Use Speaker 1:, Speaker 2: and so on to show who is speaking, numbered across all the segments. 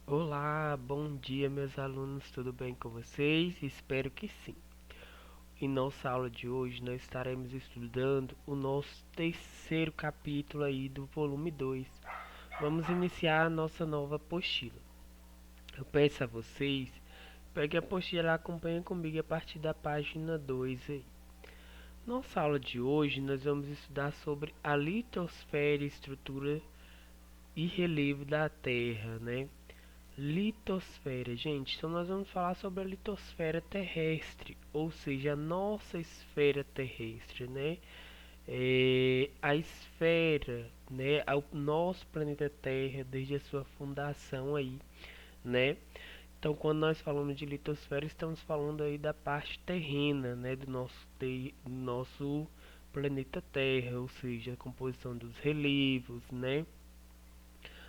Speaker 1: Olá, bom dia meus alunos, tudo bem com vocês? Espero que sim. Em nossa aula de hoje nós estaremos estudando o nosso terceiro capítulo aí do volume 2. Vamos iniciar a nossa nova apostila. Eu peço a vocês, pegue a apostila e acompanhem comigo a partir da página 2 aí. Nossa aula de hoje nós vamos estudar sobre a litosfera, estrutura e relevo da Terra, né? Litosfera, gente, então nós vamos falar sobre a litosfera terrestre, ou seja, a nossa esfera terrestre, né? A esfera, né? O nosso planeta Terra, desde a sua fundação aí, né? Então, quando nós falamos de litosfera, estamos falando aí da parte terrena, né? Do nosso planeta Terra, ou seja, a composição dos relevos, né?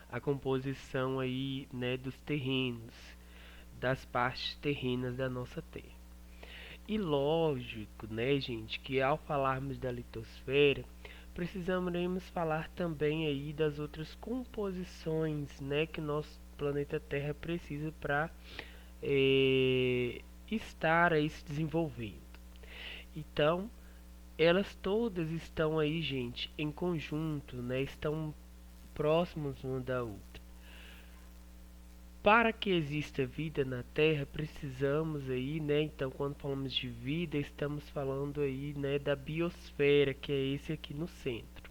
Speaker 1: A composição aí, né, dos terrenos, das partes terrenas da nossa Terra. E lógico, né, gente, que ao falarmos da litosfera, precisaremos falar também aí das outras composições, né, que nosso planeta Terra precisa para estar aí se desenvolvendo. Então, elas todas estão aí, gente, em conjunto, né, estão próximos uma da outra. Para que exista vida na Terra, precisamos aí, né? Então, quando falamos de vida, estamos falando aí, né, da biosfera, que é esse aqui no centro,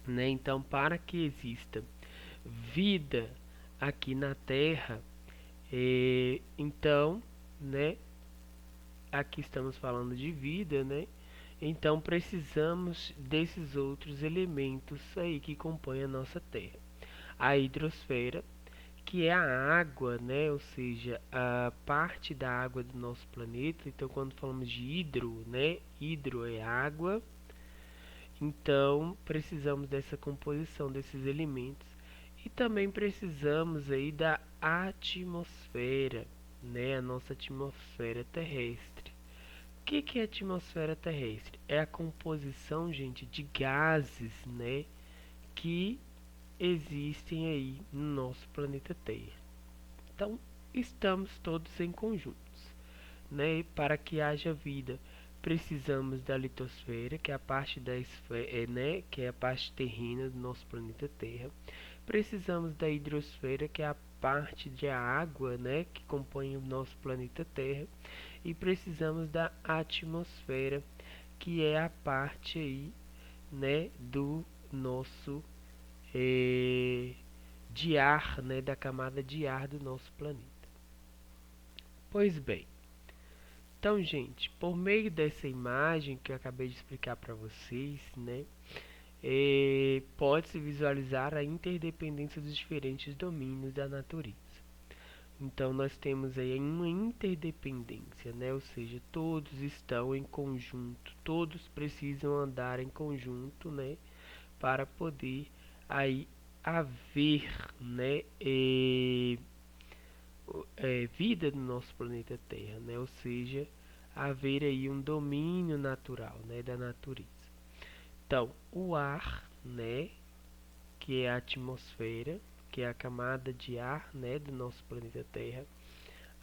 Speaker 1: né? Então, para que exista vida aqui na Terra, então, né? Aqui estamos falando de vida, né? Então, precisamos desses outros elementos aí que compõem a nossa Terra. A hidrosfera, que é a água, né? Ou seja, a parte da água do nosso planeta. Então, quando falamos de hidro, né? Hidro é água. Então, precisamos dessa composição desses elementos e também precisamos aí da atmosfera, né? A nossa atmosfera terrestre. O que é a atmosfera terrestre? É a composição, gente, de gases, né? Que existem aí no nosso planeta Terra. Então, estamos todos em conjuntos, né? Para que haja vida, precisamos da litosfera, que é a parte da esfera, né? Que é a parte terrena do nosso planeta Terra. Precisamos da hidrosfera, que é a parte de água, né? Que compõe o nosso planeta Terra. E precisamos da atmosfera, que é a parte aí, né? Do nosso de ar, né? Da camada de ar do nosso planeta. Pois bem, então, gente, por meio dessa imagem que eu acabei de explicar para vocês, né, pode-se visualizar a interdependência dos diferentes domínios da natureza. Então, nós temos aí uma interdependência, né, ou seja, todos estão em conjunto, todos precisam andar em conjunto, né, para poder aí haver, né, vida no nosso planeta Terra, né? Ou seja, haver aí um domínio natural, né, da natureza. Então, o ar, né, que é a atmosfera, que é a camada de ar, né, do nosso planeta Terra.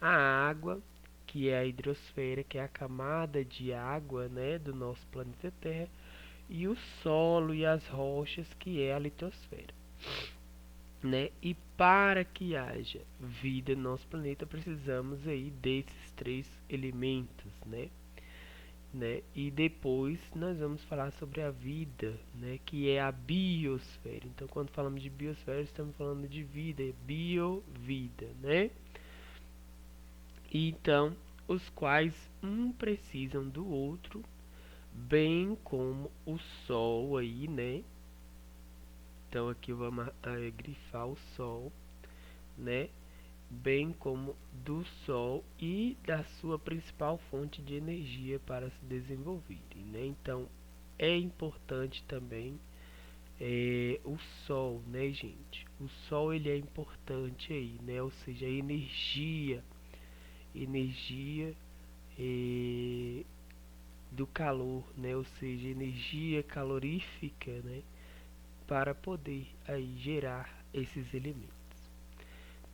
Speaker 1: A água, que é a hidrosfera, que é a camada de água, né, do nosso planeta Terra. E o solo e as rochas, que é a litosfera. Né? E para que haja vida no nosso planeta, precisamos aí desses três elementos, né? E depois nós vamos falar sobre a vida, né? Que é a biosfera. Então, quando falamos de biosfera, estamos falando de vida, biovida, né? E então, os quais um precisam do outro, bem como o Sol aí, né? Então, aqui vamos grifar o Sol, né? Bem como do Sol e da sua principal fonte de energia para se desenvolverem, né? Então é importante também o Sol, né, gente? O Sol ele é importante aí, né? Ou seja, a energia do calor, né? Ou seja, energia calorífica, né? Para poder aí gerar esses elementos.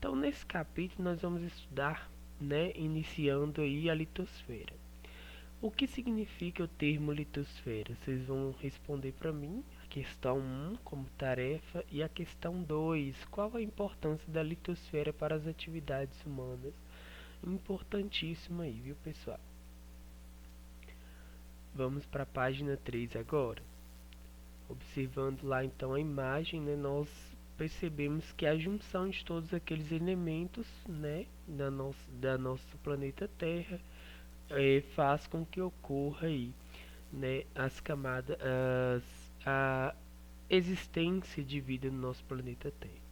Speaker 1: Então, nesse capítulo nós vamos estudar, né, iniciando aí a litosfera. O que significa o termo litosfera? Vocês vão responder para mim a questão 1 como tarefa e a questão 2, qual a importância da litosfera para as atividades humanas? Importantíssimo aí, viu, pessoal? Vamos para a página 3 agora. Observando lá então a imagem, né, nós percebemos que a junção de todos aqueles elementos, né, da nosso planeta Terra faz com que ocorra aí, né, as camadas, a existência de vida no nosso planeta Terra.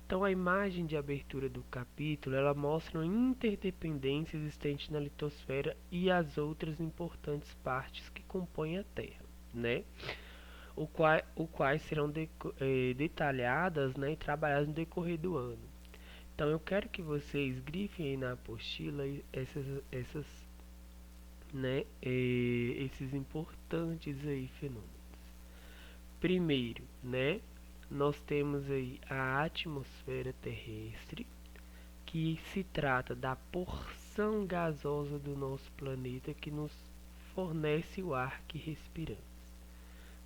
Speaker 1: Então a imagem de abertura do capítulo, ela mostra uma interdependência existente na litosfera e as outras importantes partes que compõem a Terra, né? O quais serão detalhadas, né, e trabalhadas no decorrer do ano. Então eu quero que vocês grifem aí na apostila essas né, esses importantes aí fenômenos. Primeiro, né, nós temos aí a atmosfera terrestre, que se trata da porção gasosa do nosso planeta que nos fornece o ar que respiramos.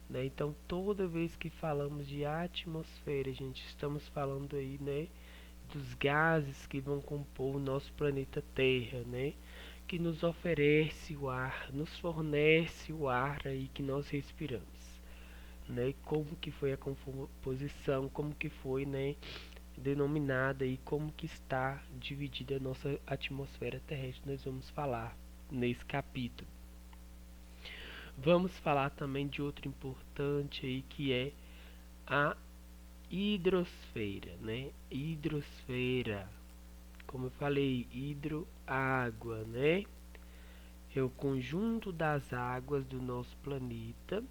Speaker 1: Né? Então, toda vez que falamos de atmosfera, gente, estamos falando aí, né, dos gases que vão compor o nosso planeta Terra, né, que nos oferece o ar, nos fornece o ar aí que nós respiramos, né? Como que foi a composição, como que foi, né, denominada e como que está dividida a nossa atmosfera terrestre. Nós vamos falar nesse capítulo. Vamos falar também de outro importante aí que é a hidrosfera, né? Hidrosfera, como eu falei, hidro, água, né? É o conjunto das águas do nosso planeta.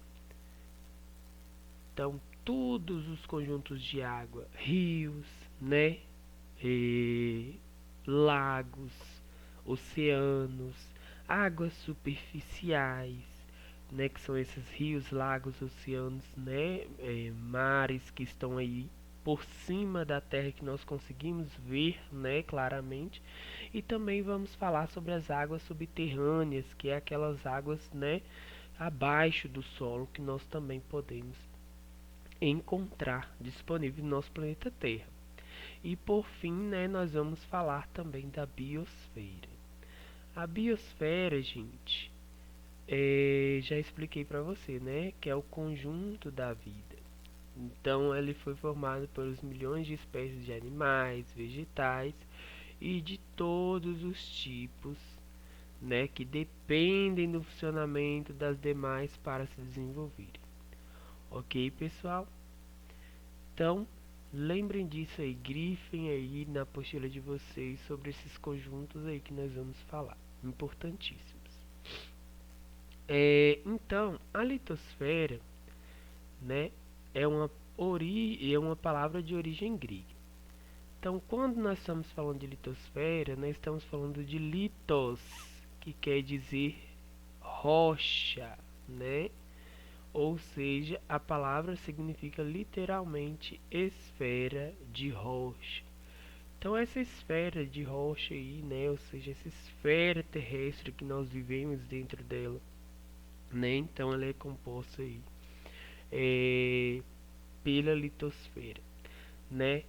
Speaker 1: Então, todos os conjuntos de água, rios, né? Lagos, oceanos, águas superficiais, né, que são esses rios, lagos, oceanos, né, mares que estão aí por cima da Terra que nós conseguimos ver, né, claramente. E também vamos falar sobre as águas subterrâneas, que é aquelas águas, né, abaixo do solo que nós também podemos encontrar disponível no nosso planeta Terra. E por fim, né, nós vamos falar também da biosfera. A biosfera, gente, já expliquei para você, né, que é o conjunto da vida. Então, ele foi formado pelos milhões de espécies de animais, vegetais e de todos os tipos, né, que dependem do funcionamento das demais para se desenvolverem. Ok, pessoal? Então, lembrem disso aí, grifem aí na apostila de vocês sobre esses conjuntos aí que nós vamos falar, importantíssimos. Então, a litosfera, né, é uma palavra de origem grega. Então, quando nós estamos falando de litosfera, nós estamos falando de litos, que quer dizer rocha, né? Ou seja, a palavra significa literalmente esfera de rocha. Então essa esfera de rocha aí, né, ou seja, essa esfera terrestre que nós vivemos dentro dela, né, então ela é composta aí pela litosfera, né,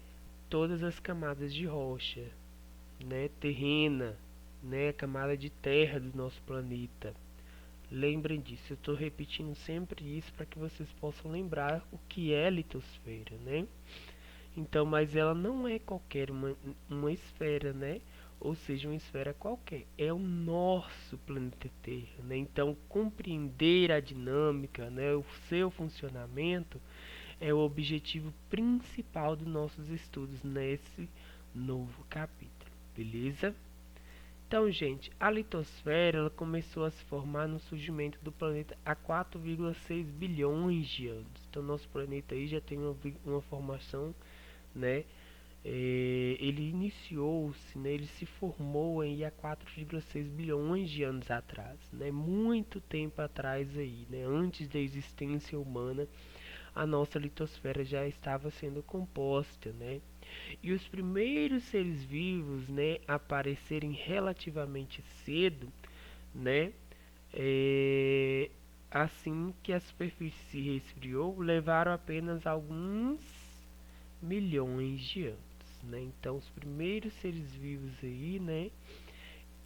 Speaker 1: todas as camadas de rocha, né, terrena, né, a camada de terra do nosso planeta. Lembrem disso, eu estou repetindo sempre isso para que vocês possam lembrar o que é litosfera, né? Então, mas ela não é qualquer uma esfera, né? Ou seja, uma esfera qualquer. É o nosso planeta Terra, né? Então, compreender a dinâmica, né? O seu funcionamento é o objetivo principal dos nossos estudos nesse novo capítulo, beleza? Então, gente, a litosfera ela começou a se formar no surgimento do planeta há 4,6 bilhões de anos. Então, nosso planeta aí já tem uma formação, né? Ele iniciou-se, né? Ele se formou aí há 4,6 bilhões de anos atrás, né? Muito tempo atrás aí, né? Antes da existência humana, a nossa litosfera já estava sendo composta, né? E os primeiros seres vivos, né, aparecerem relativamente cedo, né? É, assim que a superfície se resfriou, levaram apenas alguns milhões de anos, né? Então, os primeiros seres vivos aí, né?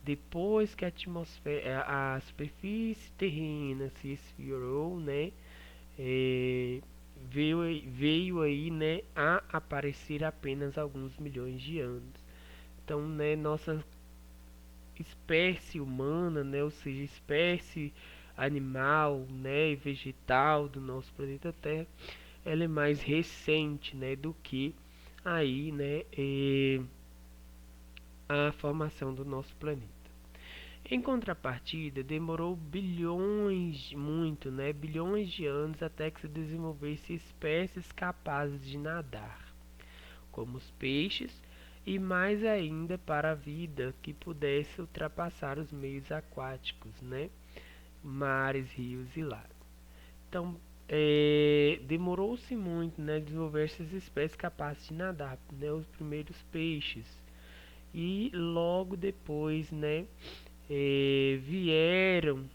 Speaker 1: Depois que a atmosfera, a superfície terrena se esfriou, né? É, veio aí, né, a aparecer apenas alguns milhões de anos. Então, né, nossa espécie humana, né, ou seja, espécie animal, né, e vegetal do nosso planeta Terra, ela é mais recente, né, do que aí, né, a formação do nosso planeta. Em contrapartida, demorou bilhões, muito, né, bilhões de anos até que se desenvolvesse espécies capazes de nadar, como os peixes, e mais ainda para a vida que pudesse ultrapassar os meios aquáticos, né, mares, rios e lagos. Então, demorou-se muito, né, desenvolver essas espécies capazes de nadar, né, os primeiros peixes, e logo depois, né, vieram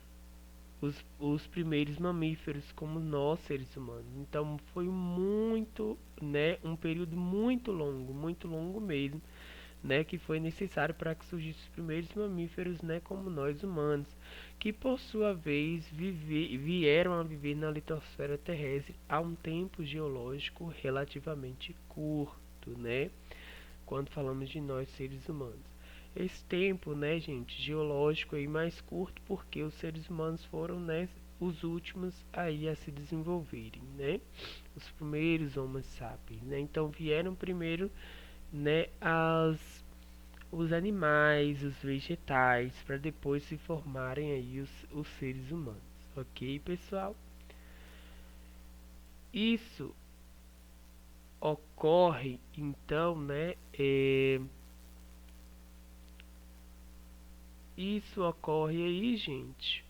Speaker 1: os primeiros mamíferos como nós seres humanos. Então foi muito, né, um período muito longo mesmo, né, que foi necessário para que surgissem os primeiros mamíferos, né, como nós humanos, que por sua vez vieram a viver na litosfera terrestre há um tempo geológico relativamente curto, né, quando falamos de nós seres humanos. Esse tempo, né, gente, geológico aí mais curto, porque os seres humanos foram, né, os últimos aí a se desenvolverem, né? Os primeiros Homo sapiens, né? Então vieram primeiro, né, os animais, os vegetais, para depois se formarem aí os seres humanos. Ok, pessoal? Isso ocorre, então, né, isso ocorre aí, gente,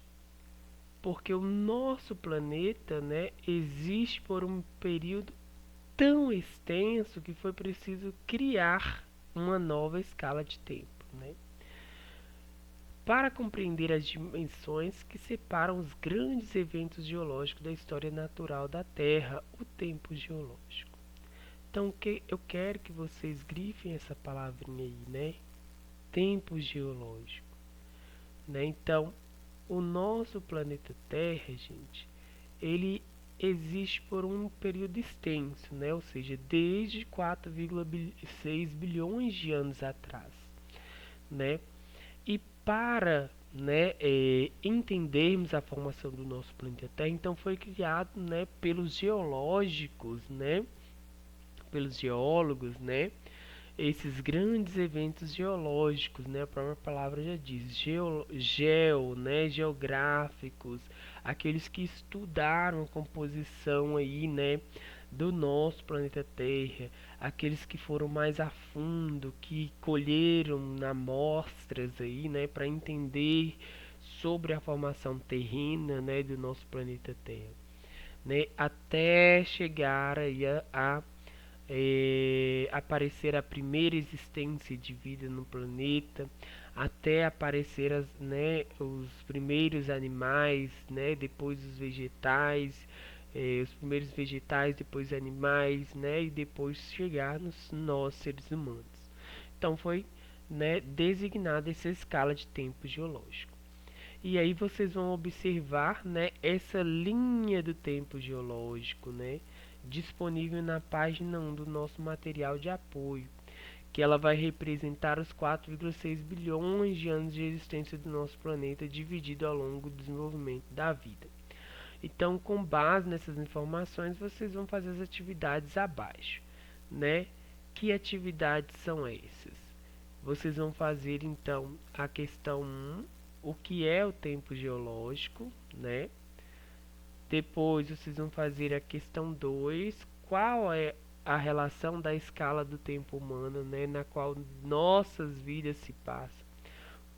Speaker 1: porque o nosso planeta, né, existe por um período tão extenso que foi preciso criar uma nova escala de tempo, né? Para compreender as dimensões que separam os grandes eventos geológicos da história natural da Terra, o tempo geológico. Então, eu quero que vocês grifem essa palavrinha aí, né? Tempo geológico, né? Então, o nosso planeta Terra, gente, ele existe por um período extenso, né? Ou seja, desde 4,6 bilhões de anos atrás, né? E para, né, entendermos a formação do nosso planeta Terra, então foi criado, né, pelos geológicos, né, pelos geólogos, né, esses grandes eventos geológicos, né? A própria palavra já diz, né? Geográficos, aqueles que estudaram a composição aí, né? Do nosso planeta Terra, aqueles que foram mais a fundo, que colheram amostras aí, né? Para entender sobre a formação terrena, né? Do nosso planeta Terra, né? Até chegar aí a aparecer a primeira existência de vida no planeta, até aparecer os primeiros animais, né, depois os vegetais, os primeiros vegetais, depois animais, né, e depois chegar nos nós seres humanos. Então foi, né, designada essa escala de tempo geológico. E aí vocês vão observar, né, essa linha do tempo geológico, né, disponível na página 1 do nosso material de apoio, que ela vai representar os 4,6 bilhões de anos de existência do nosso planeta dividido ao longo do desenvolvimento da vida. Então, com base nessas informações, vocês vão fazer as atividades abaixo, né? Que atividades são essas? Vocês vão fazer então a questão 1, o que é o tempo geológico, né? Depois vocês vão fazer a questão 2, qual é a relação da escala do tempo humano, né, na qual nossas vidas se passam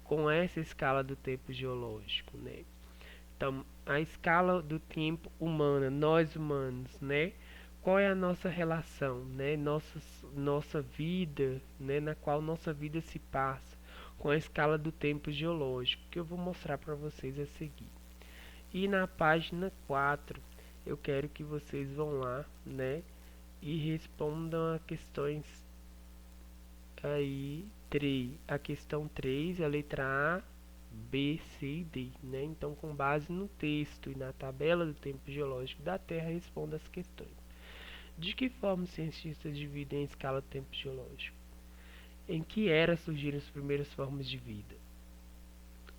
Speaker 1: com essa escala do tempo geológico, né? Então, a escala do tempo humana, nós humanos, né? Qual é a nossa relação, né? Nossa vida, né? Na qual nossa vida se passa com a escala do tempo geológico, que eu vou mostrar para vocês a seguir. E na página 4, eu quero que vocês vão lá, né? E respondam a questões aí 3. A questão 3, a letra A, B, C e D, né? Então, com base no texto e na tabela do tempo geológico da Terra, responda as questões. De que forma os cientistas dividem a escala do tempo geológico? Em que era surgiram as primeiras formas de vida?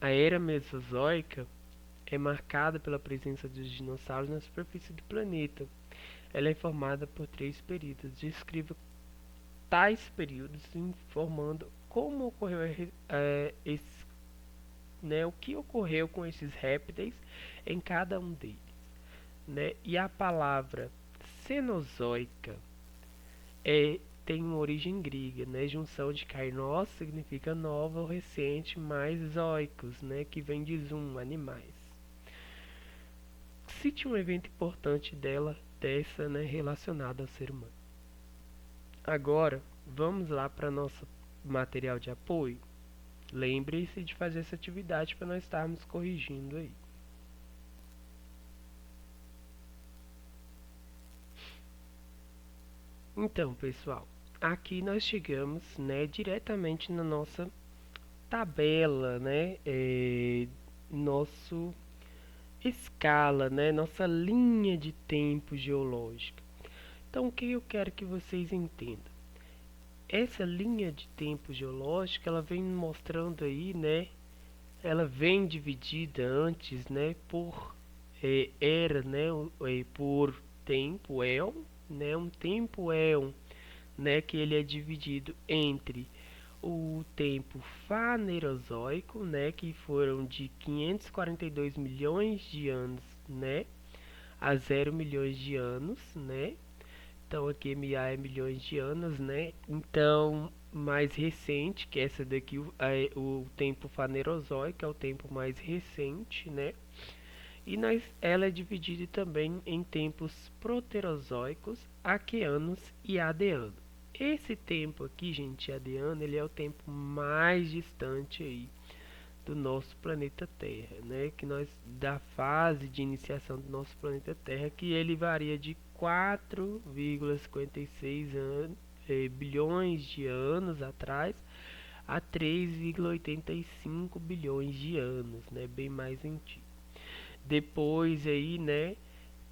Speaker 1: A era Mesozoica é marcada pela presença dos dinossauros na superfície do planeta. Ela é formada por 3 períodos. Descreva tais períodos, informando como ocorreu o que ocorreu com esses répteis em cada um deles, né? E a palavra Cenozoica tem uma origem grega, né? Junção de kainos significa nova ou recente, mais zoicos, né? Que vem de zoom, animais. Cite um evento importante dessa, né? Relacionado ao ser humano. Agora, vamos lá para nosso material de apoio. Lembre-se de fazer essa atividade para nós estarmos corrigindo aí. Então, pessoal, aqui nós chegamos, né, diretamente na nossa tabela, né, nosso escala, né, nossa linha de tempo geológica. Então, o que eu quero que vocês entendam? Essa linha de tempo geológica, ela vem mostrando aí, né, ela vem dividida antes, né, por era, né, por tempo éon, né, um tempo éon, né, que ele é dividido entre o tempo fanerozoico, né, que foram de 542 milhões de anos, né, a 0 milhões de anos, né. Então aqui MA é milhões de anos, né? Então, mais recente, que essa daqui o tempo fanerozoico, é o tempo mais recente, né? E ela é dividida também em tempos proterozoicos, aqueanos e adeano. Esse tempo aqui, gente, adeano, ele é o tempo mais distante aí do nosso planeta Terra, né? Que nós da fase de iniciação do nosso planeta Terra, que ele varia de 4,56 bilhões de anos atrás a 3,85 bilhões de anos, né? Bem mais antigo. Depois aí, né?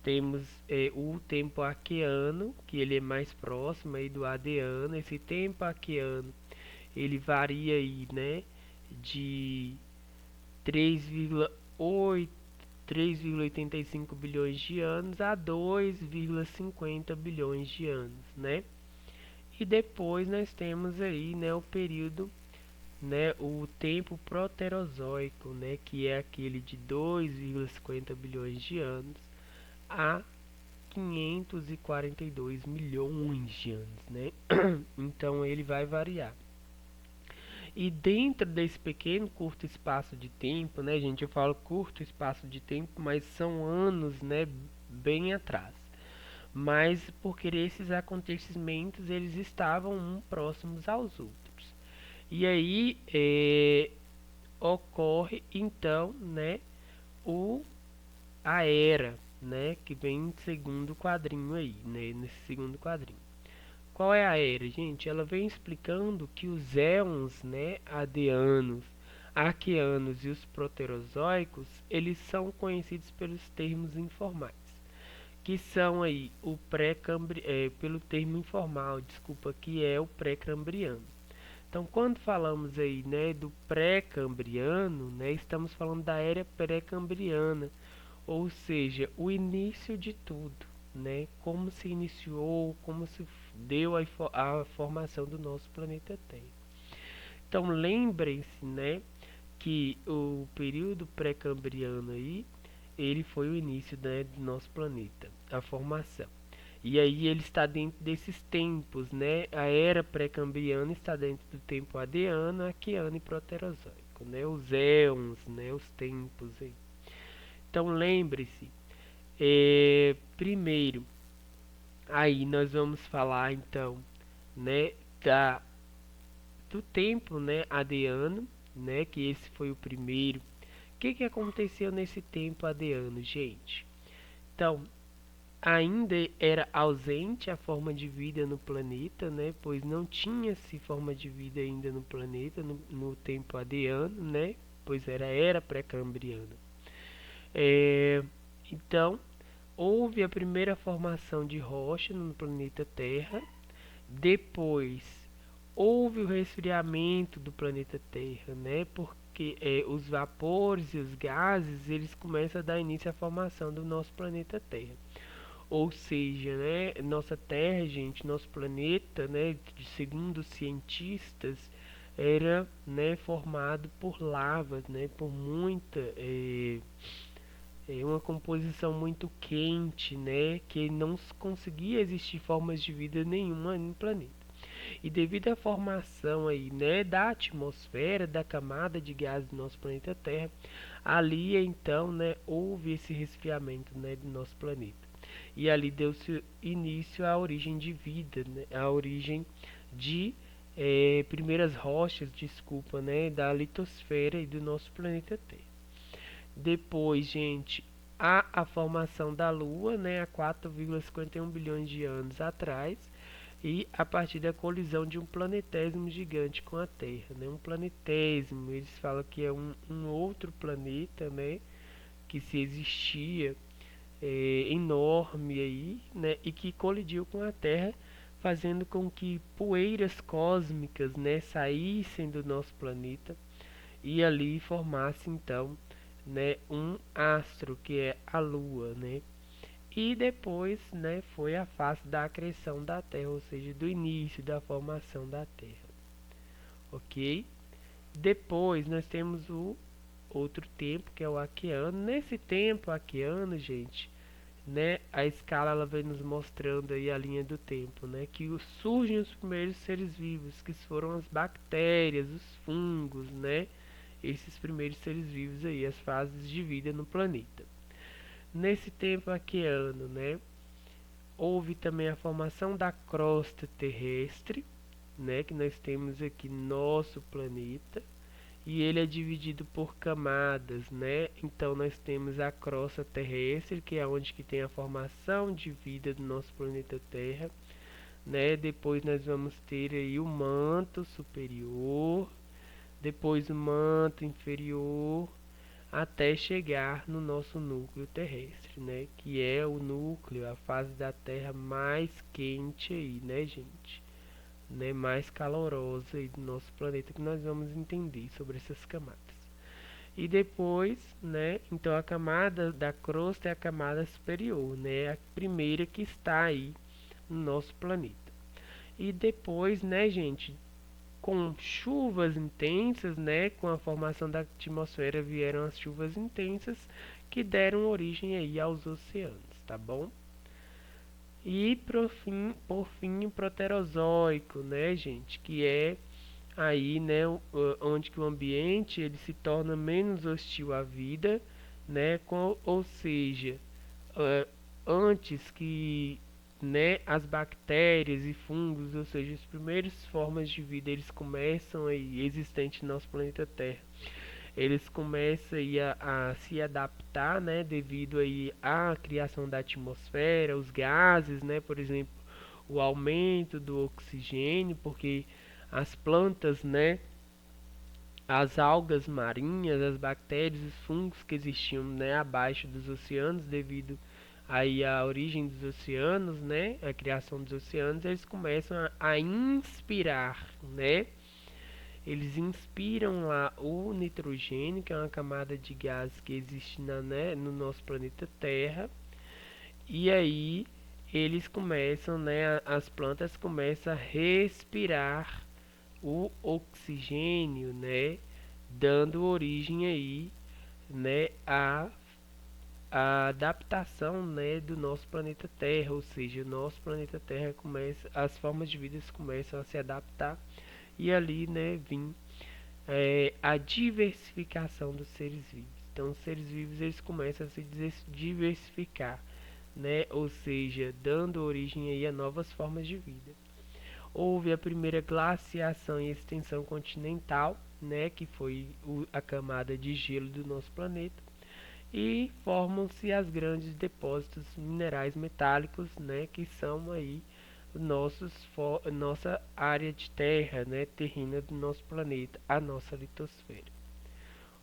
Speaker 1: Temos o tempo aqueano, que ele é mais próximo aí do adeano. Esse tempo aqueano, ele varia aí, né? De 3,85 bilhões de anos a 2,50 bilhões de anos, né? E depois nós temos aí, né, o período, né, o tempo proterozoico, né, que é aquele de 2,50 bilhões de anos a 542 milhões de anos, né? Então ele vai variar. E dentro desse pequeno curto espaço de tempo, né, gente, eu falo curto espaço de tempo, mas são anos, né, bem atrás. Mas porque esses acontecimentos eles estavam um próximos aos outros. E aí ocorre então, né, o a era, né, que vem em segundo quadrinho aí, né, nesse segundo quadrinho. Qual é a era, gente? Ela vem explicando que os éons, né, adeanos, arqueanos e os proterozoicos, eles são conhecidos pelos termos informais, que são aí o pelo termo informal, desculpa, que é o pré-cambriano. Então, quando falamos aí, né, do pré-cambriano, né, estamos falando da era pré-cambriana, ou seja, o início de tudo, né? Como se iniciou, como se deu a formação do nosso planeta Terra. Então lembrem-se, né, que o período pré-cambriano aí, ele foi o início, né, do nosso planeta, a formação. E aí ele está dentro desses tempos, né? A era pré-cambriana está dentro do tempo adeano, aqueano e proterozoico, né? Os éons, né? Os tempos aí. Então lembre-se, primeiro, aí nós vamos falar então, né, do tempo, né, adeano, né, que esse foi o primeiro. O que aconteceu nesse tempo adeano, gente? Então, ainda era ausente a forma de vida no planeta, né, pois não tinha-se forma de vida ainda no planeta no tempo adeano, né, pois era pré-cambriana. Então, houve a primeira formação de rocha no planeta Terra. Depois, houve o resfriamento do planeta Terra, né? Porque os vapores e os gases eles começam a dar início à formação do nosso planeta Terra. Ou seja, né, nossa Terra, gente, nosso planeta, né, segundo os cientistas, era, né, formado por lavas, né, por muita uma composição muito quente, né, que não conseguia existir formas de vida nenhuma no planeta. E devido à formação aí, né, da atmosfera, da camada de gás do nosso planeta Terra, ali então, né, houve esse resfriamento, né, do nosso planeta. E ali deu-se início à origem de vida, né, à origem de primeiras rochas, desculpa, né, da litosfera e do nosso planeta Terra. Depois, gente, há a formação da Lua, né, há 4,51 bilhões de anos atrás, e a partir da colisão de um planetésimo gigante com a Terra, né? Um planetésimo, eles falam que é um outro planeta, né? Que se existia enorme aí, né? E que colidiu com a Terra, fazendo com que poeiras cósmicas, né? Saíssem do nosso planeta e ali formasse então, né? Um astro que é a Lua, né? E depois, né, foi a fase da acreção da Terra, ou seja, do início da formação da Terra, ok? Depois nós temos o outro tempo, que é o Aqueano. Nesse tempo Aqueano, gente, né, a escala ela vem nos mostrando aí a linha do tempo, né, que surgem os primeiros seres vivos, que foram as bactérias, os fungos, né, esses primeiros seres vivos aí, as fases de vida no planeta. Nesse tempo aqueano, né, houve também a formação da crosta terrestre, né, que nós temos aqui no nosso planeta, e ele é dividido por camadas, né? Então nós temos a crosta terrestre, que é onde que tem a formação de vida do nosso planeta Terra, né? Depois nós vamos ter aí o manto superior, depois o manto inferior, até chegar no nosso núcleo terrestre, né? Que é o núcleo, a fase da Terra mais quente aí, né, gente? Né? Mais calorosa aí do nosso planeta, que nós vamos entender sobre essas camadas. E depois, né? Então a camada da crosta é a camada superior, né? A primeira que está aí no nosso planeta. E depois, né, gente, com chuvas intensas, né, com a formação da atmosfera vieram as chuvas intensas que deram origem aí aos oceanos, tá bom? E por fim o Proterozoico, né, gente, que é aí, né, onde que o ambiente ele se torna menos hostil à vida, né, ou seja, uh, antes que, né, as bactérias e fungos, ou seja, as primeiras formas de vida, eles começam aí existente no nosso planeta Terra. Eles começam aí a se adaptar, né, devido aí à criação da atmosfera, os gases, né, por exemplo, o aumento do oxigênio, porque as plantas, né, as algas marinhas, as bactérias, os fungos que existiam, né, abaixo dos oceanos, devido aí à origem dos oceanos, né, a criação dos oceanos, eles começam a inspirar, né, eles inspiram lá o nitrogênio, que é uma camada de gás que existe né, no nosso planeta Terra, e aí eles começam, né, as plantas começam a respirar o oxigênio, né, dando origem aí, né, a adaptação, né, do nosso planeta Terra, ou seja, o nosso planeta Terra começa, as formas de vida começam a se adaptar e ali, né, vem a diversificação dos seres vivos. Então os seres vivos eles começam a se diversificar, né? Ou seja, dando origem aí a novas formas de vida. Houve a primeira glaciação e extensão continental, né, que foi a camada de gelo do nosso planeta, e formam-se as grandes depósitos minerais metálicos, né, que são aí nossa área de terra, né, terrena do nosso planeta, a nossa litosfera.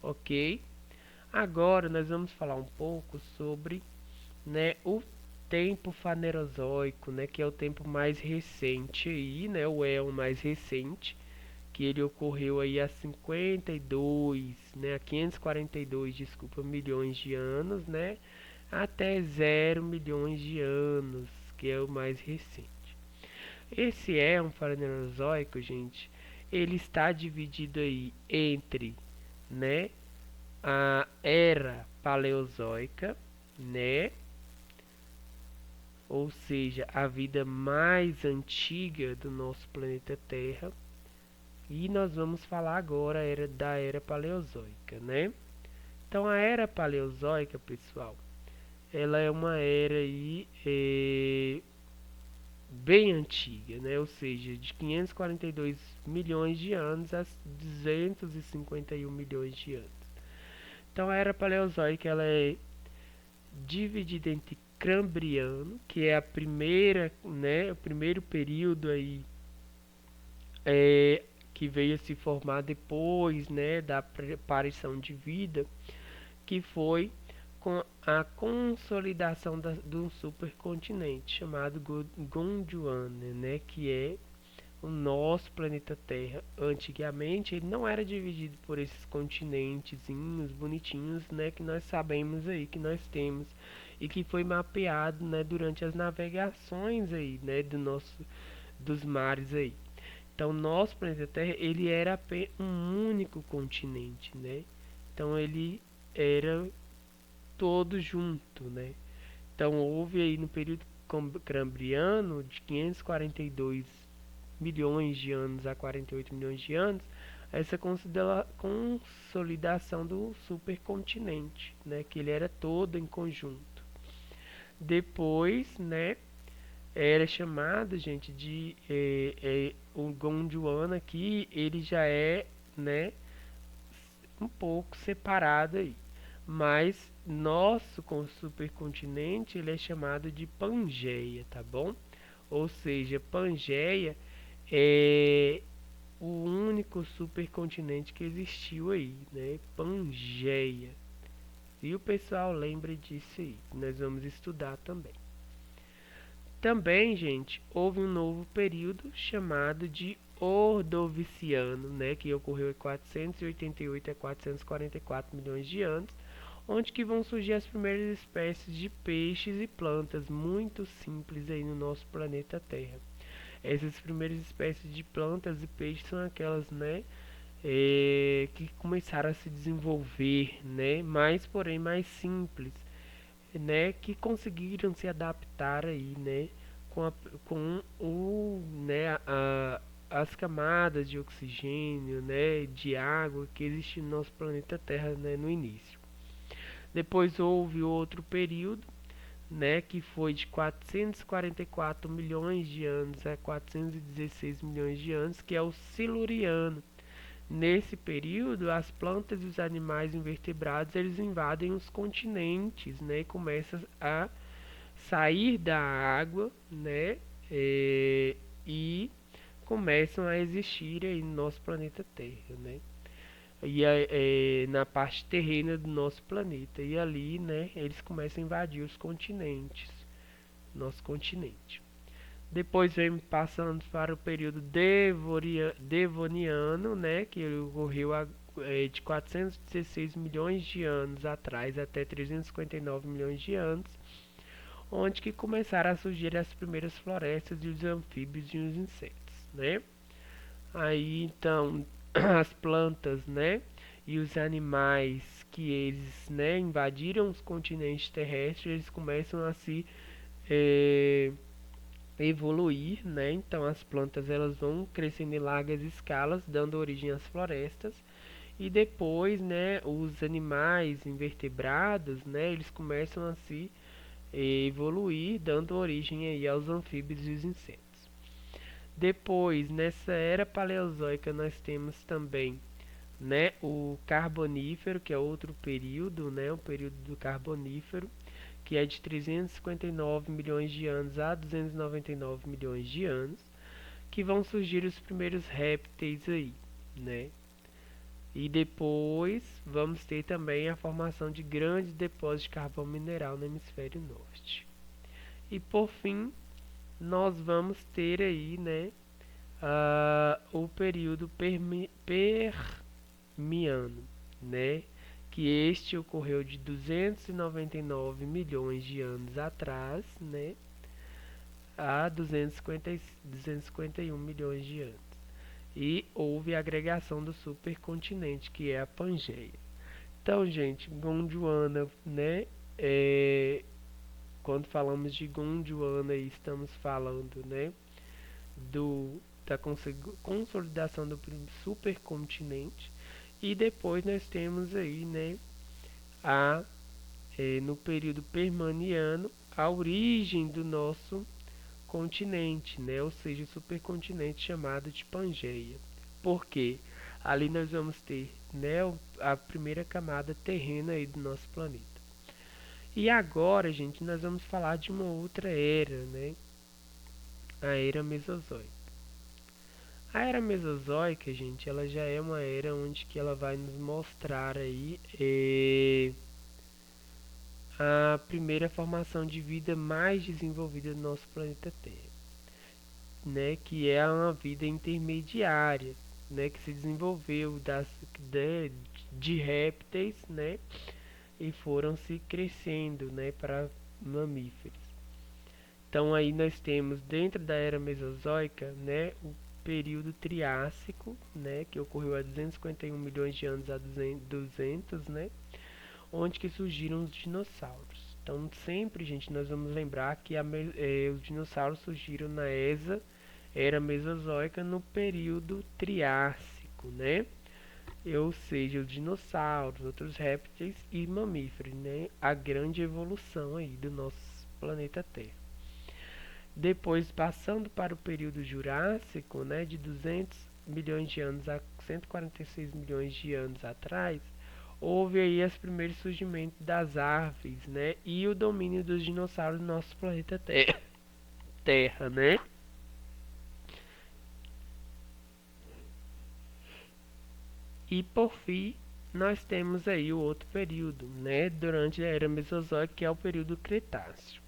Speaker 1: Ok? Agora nós vamos falar um pouco sobre, né, o tempo fanerozoico, né, que é o tempo mais recente aí, né, o éon mais recente, que ele ocorreu aí há 52, né, a 542, desculpa, milhões de anos, né, até 0 milhões de anos, que é o mais recente. Esse éon fanerozoico, gente, ele está dividido aí entre, né, a era paleozoica, né, ou seja, a vida mais antiga do nosso planeta Terra. E nós vamos falar agora da era paleozoica, né? Então a era paleozoica, pessoal, ela é uma era aí bem antiga, né? Ou seja, de 542 milhões de anos a 251 milhões de anos. Então a era paleozoica ela é dividida entre Cambriano, que é a primeira, né, o primeiro período aí que veio a se formar depois, né, da aparição de vida, que foi com a consolidação do supercontinente chamado Gondwana, né, que é o nosso planeta Terra. Antigamente ele não era dividido por esses continentezinhos bonitinhos, né, que nós sabemos aí que nós temos e que foi mapeado, né, durante as navegações aí, né, dos mares aí. Então, nosso planeta Terra, ele era um único continente, né? Então, ele era todo junto, né? Então, houve aí no período cambriano, de 542 milhões de anos a 48 milhões de anos, essa consolidação do supercontinente, né? Que ele era todo em conjunto. Depois, né? Era chamado, gente, de o Gondwana aqui, ele já é, né, um pouco separado aí. Mas nosso supercontinente, ele é chamado de Pangeia, tá bom? Ou seja, Pangeia é o único supercontinente que existiu aí, né? Pangeia. E o pessoal lembra disso aí, que nós vamos estudar também. Também, gente, houve um novo período chamado de Ordoviciano, né, que ocorreu em 488 a 444 milhões de anos, onde que vão surgir as primeiras espécies de peixes e plantas muito simples aí no nosso planeta Terra. Essas primeiras espécies de plantas e peixes são aquelas, né, que começaram a se desenvolver, né, porém mais simples, né, que conseguiram se adaptar aí, né, com né, as camadas de oxigênio, né, de água que existe no nosso planeta Terra, né, no início. Depois houve outro período, né, que foi de 444 milhões de anos a 416 milhões de anos, que é o Siluriano. Nesse período, as plantas e os animais invertebrados eles invadem os continentes, né, e começam a sair da água, né, e começam a existir aí no nosso planeta Terra, né, e na parte terrena do nosso planeta. E ali, né, eles começam a invadir os continentes, nosso continente. Depois vem passando para o período devoniano, né, que ocorreu de 416 milhões de anos atrás até 359 milhões de anos, onde que começaram a surgir as primeiras florestas e os anfíbios e os insetos, né? Aí então as plantas, né, e os animais que eles, né, invadiram os continentes terrestres, eles começam a se evoluir, né? Então as plantas elas vão crescendo em largas escalas, dando origem às florestas, E depois, né, os animais invertebrados, né, eles começam a se evoluir, dando origem aí aos anfíbios e os insetos. Depois, nessa era paleozoica, nós temos também, né, o Carbonífero, que é outro período, né, o período do Carbonífero, que é de 359 milhões de anos a 299 milhões de anos, que vão surgir os primeiros répteis aí, né? E depois vamos ter também a formação de grandes depósitos de carvão mineral no hemisfério norte. E por fim, nós vamos ter aí, né, o período Permiano, né, que este ocorreu de 299 milhões de anos atrás, né, a 251 milhões de anos. E houve a agregação do supercontinente, que é a Pangeia. Então, gente, Gondwana, né, quando falamos de Gondwana, estamos falando, né, da consolidação do supercontinente. E depois nós temos aí, né, no período Permiano, a origem do nosso continente, né, ou seja, o supercontinente chamado de Pangeia. Por quê? Ali nós vamos ter, né, a primeira camada terrena aí do nosso planeta. E agora, gente, nós vamos falar de uma outra era, né, a era Mesozoica. A era Mesozoica, gente, ela já é uma era onde que ela vai nos mostrar aí a primeira formação de vida mais desenvolvida do nosso planeta Terra, né, que é uma vida intermediária, né, que se desenvolveu de répteis, né, e foram se crescendo, né, para mamíferos. Então aí nós temos dentro da era Mesozoica, né, o período Triássico, né, que ocorreu há 251 milhões de anos a 200, né, onde que surgiram os dinossauros. Então sempre, gente, nós vamos lembrar que os dinossauros surgiram na era Mesozoica no período Triássico, né? Ou seja, os dinossauros, outros répteis e mamíferos, né? A grande evolução aí do nosso planeta Terra. Depois, passando para o período Jurássico, né, de 200 milhões de anos a 146 milhões de anos atrás, houve aí os primeiros surgimentos das aves, né, e o domínio dos dinossauros no nosso planeta Terra, né? E por fim, nós temos aí o outro período, né, durante a era Mesozoica, que é o período Cretáceo.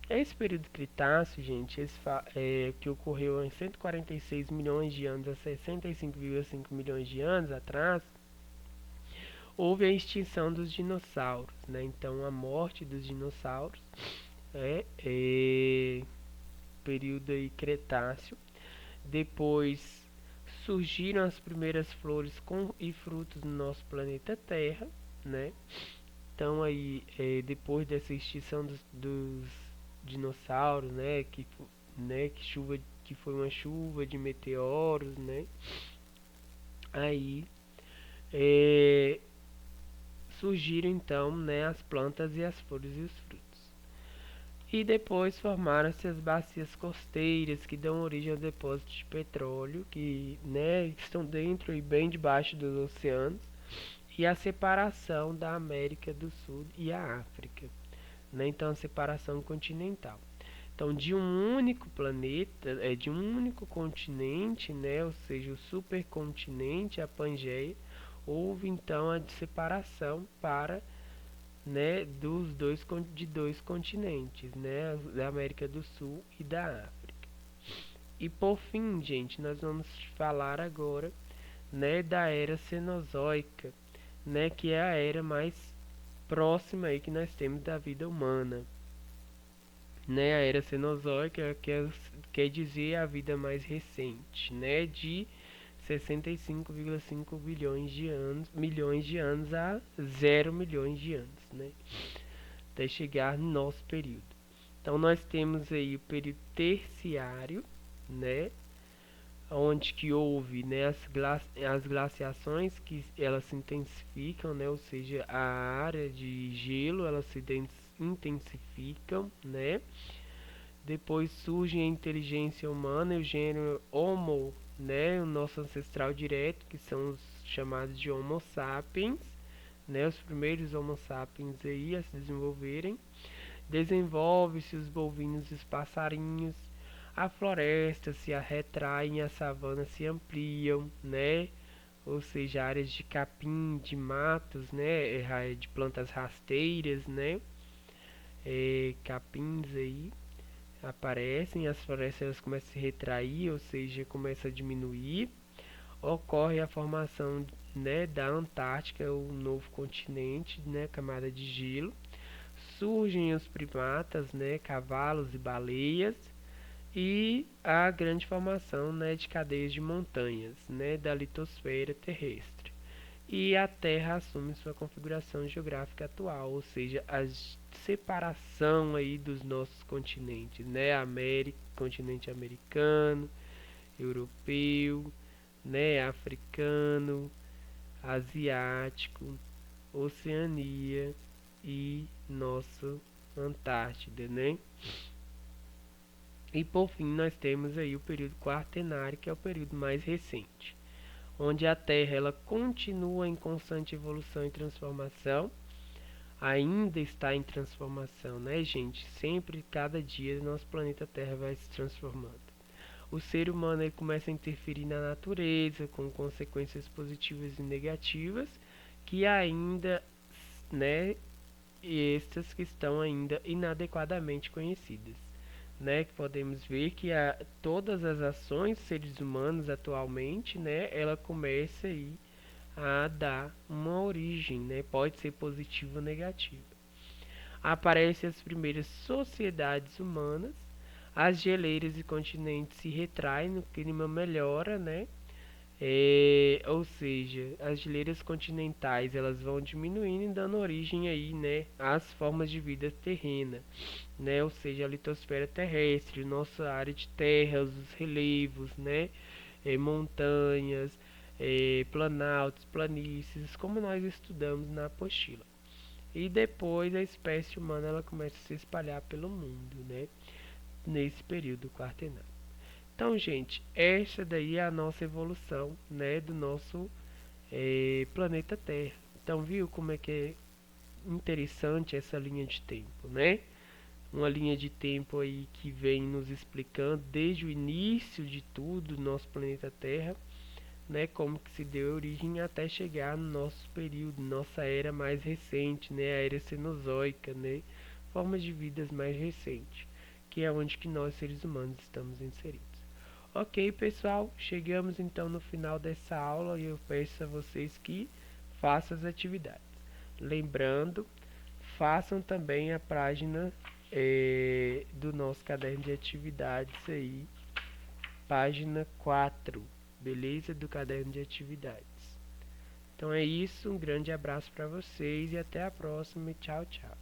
Speaker 1: Esse período Cretáceo, gente, que ocorreu em 146 milhões de anos a 65,5 milhões de anos atrás, houve a extinção dos dinossauros, né? Então, a morte dos dinossauros é período aí Cretáceo. Depois surgiram as primeiras flores e frutos no nosso planeta Terra, né? Então aí, depois dessa extinção dos dinossauros, que foi uma chuva de meteoros, né? Aí surgiram então, né, as plantas e as flores e os frutos. E depois formaram-se as bacias costeiras que dão origem aos depósitos de petróleo que, né, estão dentro e bem debaixo dos oceanos, e a separação da América do Sul e a África, né? Então a separação continental. Então de um único planeta, de um único continente, né, ou seja, o supercontinente, a Pangeia, houve então a separação para, né, de dois continentes, né, da América do Sul e da África. E por fim, gente, nós vamos falar agora, né, da era Cenozoica, né, que é a era mais próxima aí que nós temos da vida humana, né? A era Cenozoica quer dizer a vida mais recente, né, de 65,5 milhões de anos a 0 milhões de anos, né, até chegar no nosso período. Então nós temos aí o período terciário, né, onde que houve, né, as glaciações que elas se intensificam, né, ou seja, a área de gelo elas se intensificam, né. Depois surge a inteligência humana e o gênero Homo, né, o nosso ancestral direto, que são os chamados de Homo sapiens, né, os primeiros Homo sapiens aí a se desenvolverem. Desenvolve-se os bovinos e os passarinhos, a floresta se retrai, as savanas se ampliam, né? Ou seja, áreas de capim, de matos, né? De plantas rasteiras, né? Capins aí aparecem, as florestas elas começam a se retrair, ou seja, começa a diminuir. Ocorre a formação, né, da Antártica, o novo continente, né? Camada de gelo. Surgem os primatas, né, cavalos e baleias, e a grande formação, né, de cadeias de montanhas, né, da litosfera terrestre. E a Terra assume sua configuração geográfica atual, ou seja, a separação aí dos nossos continentes, né, continente americano, europeu, né, africano, asiático, Oceania e nossa Antártida, né? E por fim nós temos aí o período quaternário, que é o período mais recente, onde a Terra ela continua em constante evolução e transformação, ainda está em transformação, né, gente? Sempre, cada dia, nosso planeta Terra vai se transformando. O ser humano ele começa a interferir na natureza, com consequências positivas e negativas, que ainda, né, e estas que estão ainda inadequadamente conhecidas, né? Que podemos ver que todas as ações dos seres humanos atualmente, né, ela começa aí a dar uma origem, né? Pode ser positiva ou negativa. Aparecem as primeiras sociedades humanas, as geleiras e continentes se retraem, o clima melhora, né? Ou seja, as geleiras continentais elas vão diminuindo e dando origem aí, né, às formas de vida terrena, né? Ou seja, a litosfera terrestre, nossa área de terra, os relevos, né? Montanhas, planaltos, planícies, como nós estudamos na apostila. E depois a espécie humana ela começa a se espalhar pelo mundo, né? Nesse período quaternário. Então, gente, essa daí é a nossa evolução, né, do nosso planeta Terra. Então, viu como é que é interessante essa linha de tempo, né? Uma linha de tempo aí que vem nos explicando desde o início de tudo do nosso planeta Terra, né, como que se deu origem até chegar no nosso período, nossa era mais recente, né, a era cenozoica, né, formas de vidas mais recentes, que é onde que nós seres humanos estamos inseridos. Ok, pessoal, chegamos então no final dessa aula e eu peço a vocês que façam as atividades. Lembrando, façam também a página do nosso caderno de atividades aí, página 4, beleza? Do caderno de atividades. Então é isso, um grande abraço para vocês e até a próxima. Tchau, tchau.